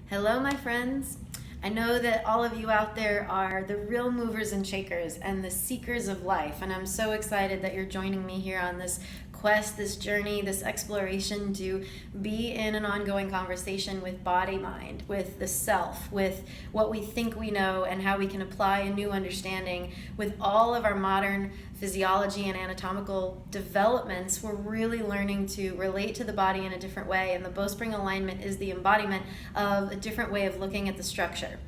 Hello, my friends. I know that all of you out there are the real movers and shakers and the seekers of life, and I'm so excited that you're joining me here on this quest, this journey, this exploration to be in an ongoing conversation with body, mind, with the self, with what we think we know and how we can apply a new understanding. With all of our modern physiology and anatomical developments, we're really learning to relate to the body in a different way, and the Bowspring alignment is the embodiment of a different way of looking at the structure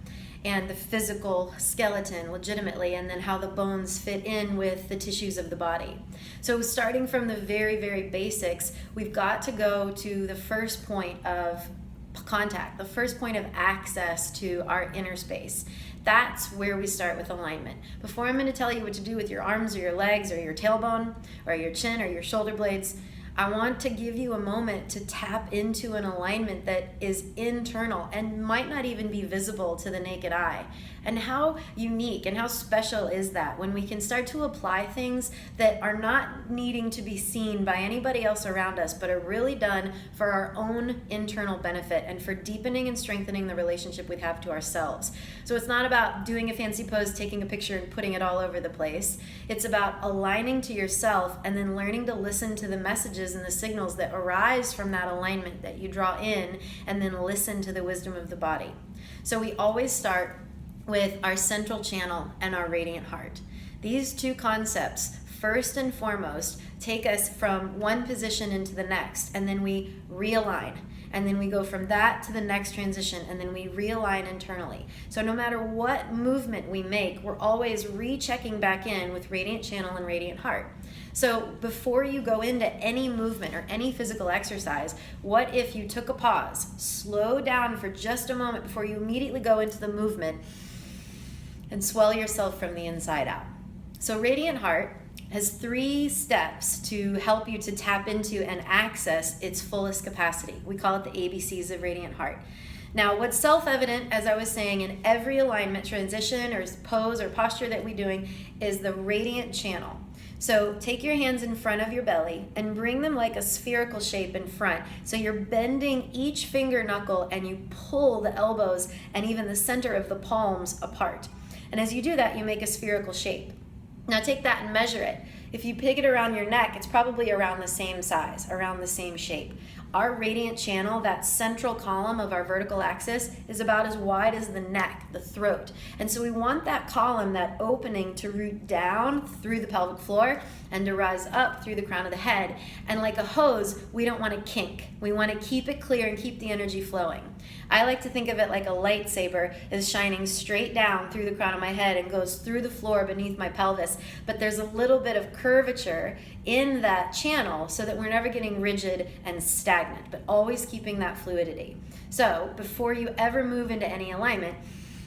and the physical skeleton legitimately, and then how the bones fit in with the tissues of the body. So starting from the very, very basics, we've got to go to the first point of contact, the first point of access to our inner space. That's where we start with alignment. Before I'm going to tell you what to do with your arms or your legs or your tailbone or your chin or your shoulder blades, I want to give you a moment to tap into an alignment that is internal and might not even be visible to the naked eye. And how unique and how special is that when we can start to apply things that are not needing to be seen by anybody else around us, but are really done for our own internal benefit and for deepening and strengthening the relationship we have to ourselves. So it's not about doing a fancy pose, taking a picture, and putting it all over the place. It's about aligning to yourself and then learning to listen to the messages and the signals that arise from that alignment that you draw in, and then listen to the wisdom of the body. So we always start with our central channel and our radiant heart. These two concepts, first and foremost, take us from one position into the next, and then we realign. And then we go from that to the next transition, and then we realign internally. So no matter what movement we make, we're always rechecking back in with radiant channel and radiant heart. So before you go into any movement or any physical exercise, what if you took a pause, slow down for just a moment before you immediately go into the movement, and swell yourself from the inside out? So radiant heart has 3 steps to help you to tap into and access its fullest capacity. We call it the ABCs of radiant heart. Now, what's self-evident, as I was saying, in every alignment transition or pose or posture that we're doing is the radiant channel. So take your hands in front of your belly and bring them like a spherical shape in front. So you're bending each finger knuckle and you pull the elbows and even the center of the palms apart. And as you do that, you make a spherical shape. Now take that and measure it. If you peg it around your neck, it's probably around the same size, around the same shape. Our radiant channel, that central column of our vertical axis, is about as wide as the neck, the throat. And so we want that column, that opening, to root down through the pelvic floor and to rise up through the crown of the head. And like a hose, we don't want to kink. We want to keep it clear and keep the energy flowing. I like to think of it like a lightsaber is shining straight down through the crown of my head and goes through the floor beneath my pelvis. But there's a little bit of curvature in that channel so that we're never getting rigid and stagnant, but always keeping that fluidity. So before you ever move into any alignment,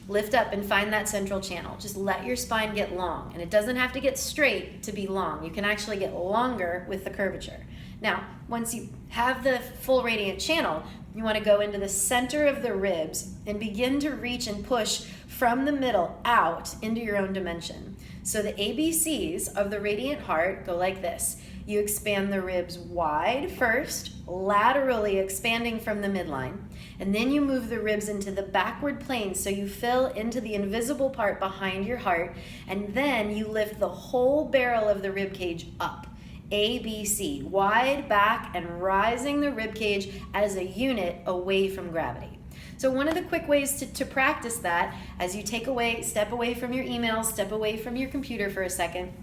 lift up and find that central channel. Just let your spine get long. And it doesn't have to get straight to be long. You can actually get longer with the curvature. Now, once you have the full radiant channel, you want to go into the center of the ribs and begin to reach and push from the middle out into your own dimension. So the ABCs of the radiant heart go like this. You expand the ribs wide first, laterally expanding from the midline, and then you move the ribs into the backward plane so you fill into the invisible part behind your heart, and then you lift the whole barrel of the rib cage up. ABC, wide back and rising the rib cage as a unit away from gravity. So one of the quick ways to practice that, as you step away from your emails, step away from your computer for a second,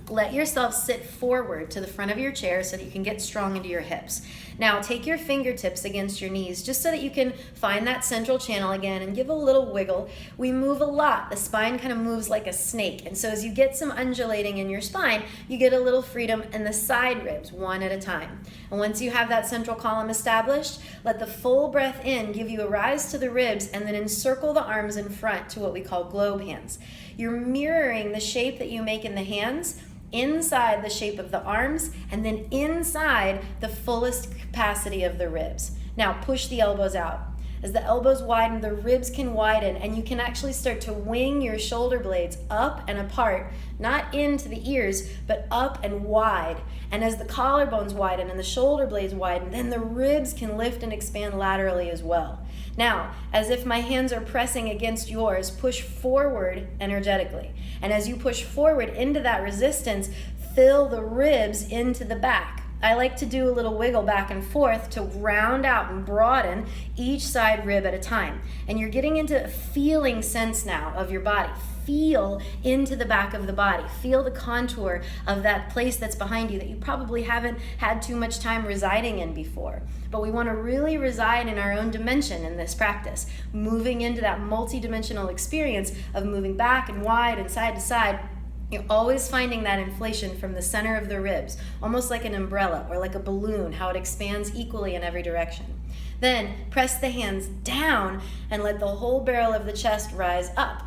let yourself sit forward to the front of your chair so that you can get strong into your hips. Now take your fingertips against your knees just so that you can find that central channel again and give a little wiggle. We move a lot. The spine kind of moves like a snake. And so as you get some undulating in your spine, you get a little freedom in the side ribs, one at a time. And once you have that central column established, let the full breath in give you a rise to the ribs, and then encircle the arms in front to what we call globe hands. You're mirroring the shape that you make in the hands inside the shape of the arms, and then inside the fullest capacity of the ribs. Now push the elbows out. As the elbows widen, the ribs can widen, and you can actually start to wing your shoulder blades up and apart, not into the ears, but up and wide. And as the collarbones widen and the shoulder blades widen, then the ribs can lift and expand laterally as well. Now, as if my hands are pressing against yours, push forward energetically. And as you push forward into that resistance, fill the ribs into the back. I like to do a little wiggle back and forth to round out and broaden each side rib at a time. And you're getting into a feeling sense now of your body. Feel into the back of the body. Feel the contour of that place that's behind you that you probably haven't had too much time residing in before. But we want to really reside in our own dimension in this practice, moving into that multi-dimensional experience of moving back and wide and side to side. You're always finding that inflation from the center of the ribs, almost like an umbrella or like a balloon, how it expands equally in every direction. Then press the hands down and let the whole barrel of the chest rise up.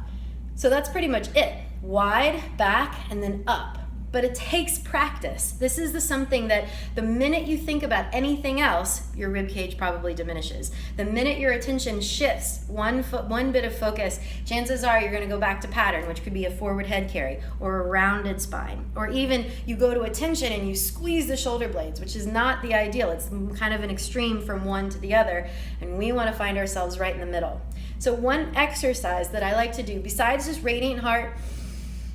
So that's pretty much it. Wide, back, and then up. But it takes practice. This is something that the minute you think about anything else, your rib cage probably diminishes. The minute your attention shifts one bit of focus, chances are you're going to go back to pattern, which could be a forward head carry or a rounded spine. Or even you go to attention and you squeeze the shoulder blades, which is not the ideal. It's kind of an extreme from one to the other, and we want to find ourselves right in the middle. So one exercise that I like to do, besides just radiant heart,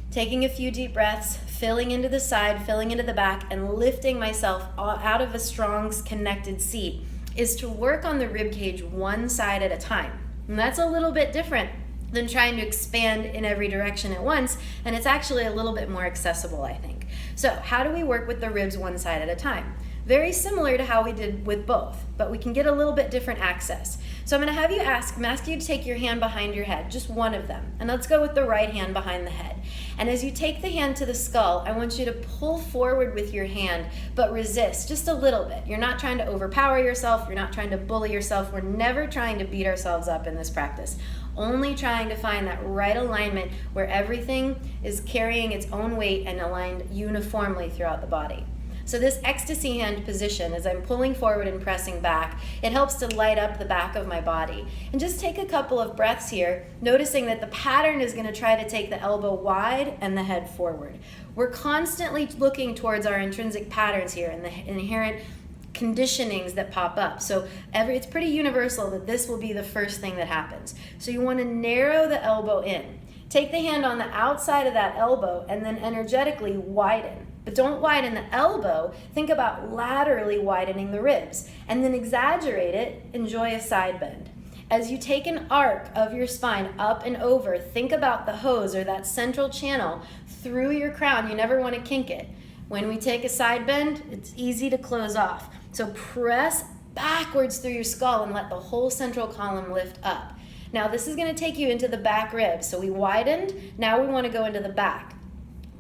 taking a few deep breaths, filling into the side, filling into the back, and lifting myself out of a strong connected seat, is to work on the rib cage one side at a time. And that's a little bit different than trying to expand in every direction at once, and it's actually a little bit more accessible, I think. So how do we work with the ribs one side at a time? Very similar to how we did with both, but we can get a little bit different access. So I'm going to have you I'm asking you to take your hand behind your head, just one of them. And let's go with the right hand behind the head. And as you take the hand to the skull, I want you to pull forward with your hand, but resist just a little bit. You're not trying to overpower yourself. You're not trying to bully yourself. We're never trying to beat ourselves up in this practice. Only trying to find that right alignment where everything is carrying its own weight and aligned uniformly throughout the body. So this ecstasy hand position, as I'm pulling forward and pressing back, it helps to light up the back of my body. And just take a couple of breaths here, noticing that the pattern is going to try to take the elbow wide and the head forward. We're constantly looking towards our intrinsic patterns here and the inherent conditionings that pop up. So it's pretty universal that this will be the first thing that happens. So you want to narrow the elbow in. Take the hand on the outside of that elbow and then energetically widen. But don't widen the elbow. Think about laterally widening the ribs. And then exaggerate it. Enjoy a side bend. As you take an arc of your spine up and over, think about the hose or that central channel through your crown. You never want to kink it. When we take a side bend, it's easy to close off. So press backwards through your skull and let the whole central column lift up. Now this is going to take you into the back ribs. So we widened. Now we want to go into the back.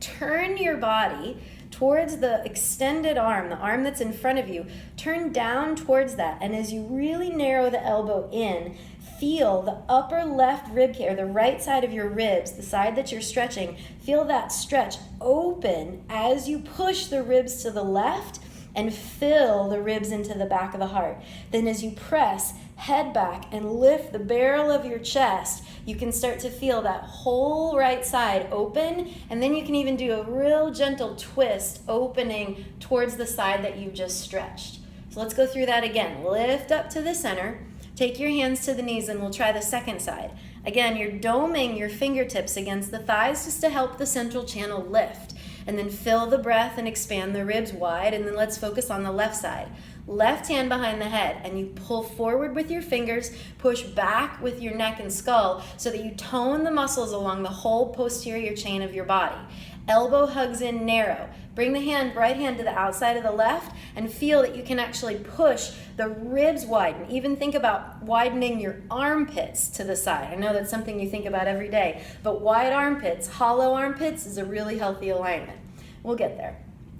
Turn your body towards the extended arm, the arm that's in front of you. Turn down towards that, and as you really narrow the elbow in, feel the upper left rib cage, or the right side of your ribs, the side that you're stretching, feel that stretch open as you push the ribs to the left and fill the ribs into the back of the heart. Then as you press, head back and lift the barrel of your chest, you can start to feel that whole right side open, and then you can even do a real gentle twist opening towards the side that you just stretched. So let's go through that again. Lift up to the center, take your hands to the knees, and we'll try the second side. Again, you're doming your fingertips against the thighs just to help the central channel lift. And then fill the breath and expand the ribs wide, and then let's focus on the left side. Left hand behind the head, and you pull forward with your fingers, push back with your neck and skull so that you tone the muscles along the whole posterior chain of your body. Elbow hugs in narrow. Bring the right hand to the outside of the left and feel that you can actually push the ribs widen. Even think about widening your armpits to the side. I know that's something you think about every day, but wide armpits, hollow armpits is a really healthy alignment. We'll get there.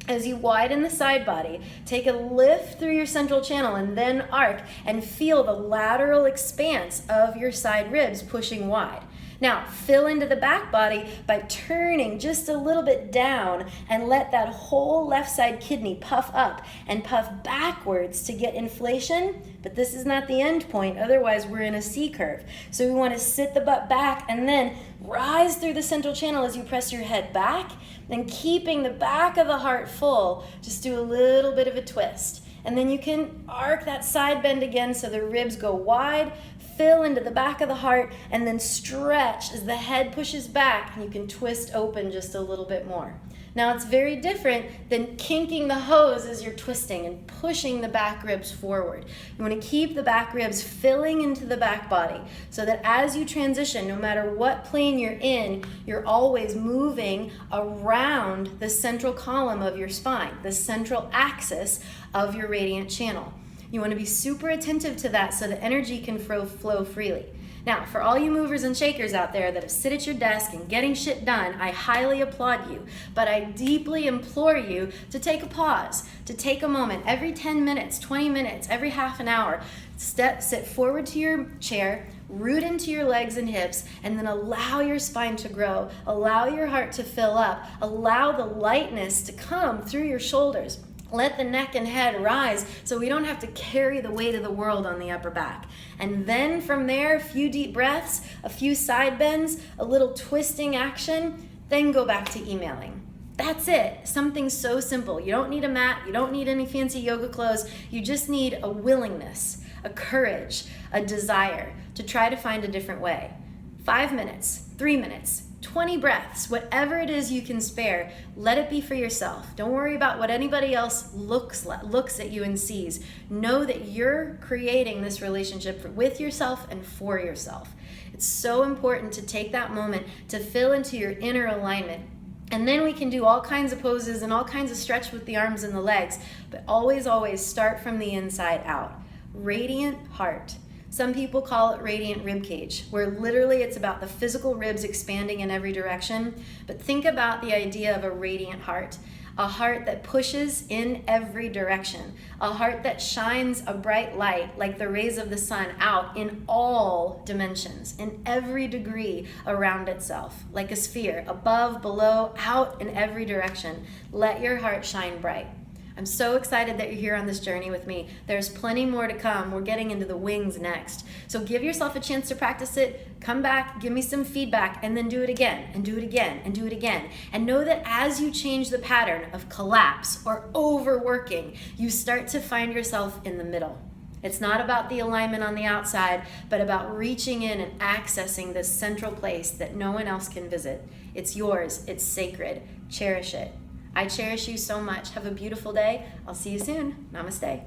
As you widen the side body, take a lift through your central channel and then arc and feel the lateral expanse of your side ribs pushing wide. Now, fill into the back body by turning just a little bit down and let that whole left side kidney puff up and puff backwards to get inflation. But this is not the end point, otherwise we're in a C curve. So we want to sit the butt back and then rise through the central channel as you press your head back. Then keeping the back of the heart full, just do a little bit of a twist. And then you can arc that side bend again so the ribs go wide. Fill into the back of the heart and then stretch as the head pushes back, and you can twist open just a little bit more. Now it's very different than kinking the hose as you're twisting and pushing the back ribs forward. You want to keep the back ribs filling into the back body so that as you transition, no matter what plane you're in, you're always moving around the central column of your spine, the central axis of your radiant channel. You want to be super attentive to that so the energy can flow freely. Now, for all you movers and shakers out there that have sit at your desk and getting shit done, I highly applaud you, but I deeply implore you to take a pause, to take a moment every 10 minutes, 20 minutes, every half an hour. Sit forward to your chair, root into your legs and hips, and then allow your spine to grow, allow your heart to fill up, allow the lightness to come through your shoulders. Let the neck and head rise so we don't have to carry the weight of the world on the upper back. And then from there, a few deep breaths, a few side bends, a little twisting action, then go back to emailing. That's it. Something so simple. You don't need a mat. You don't need any fancy yoga clothes. You just need a willingness, a courage, a desire to try to find a different way. 5 minutes, 3 minutes, 20 breaths, whatever it is you can spare, let it be for yourself. Don't worry about what anybody else looks at you and sees. Know that you're creating this relationship with yourself and for yourself. It's so important to take that moment to fill into your inner alignment. And then we can do all kinds of poses and all kinds of stretch with the arms and the legs, but always, always start from the inside out. Radiant heart. Some people call it radiant rib cage, where literally it's about the physical ribs expanding in every direction. But think about the idea of a radiant heart, a heart that pushes in every direction, a heart that shines a bright light like the rays of the sun out in all dimensions, in every degree around itself, like a sphere, above, below, out in every direction. Let your heart shine bright. I'm so excited that you're here on this journey with me. There's plenty more to come. We're getting into the wings next. So give yourself a chance to practice it. Come back, give me some feedback, and then do it again, and do it again, and do it again. And know that as you change the pattern of collapse or overworking, you start to find yourself in the middle. It's not about the alignment on the outside, but about reaching in and accessing this central place that no one else can visit. It's yours. It's sacred. Cherish it. I cherish you so much. Have a beautiful day. I'll see you soon. Namaste.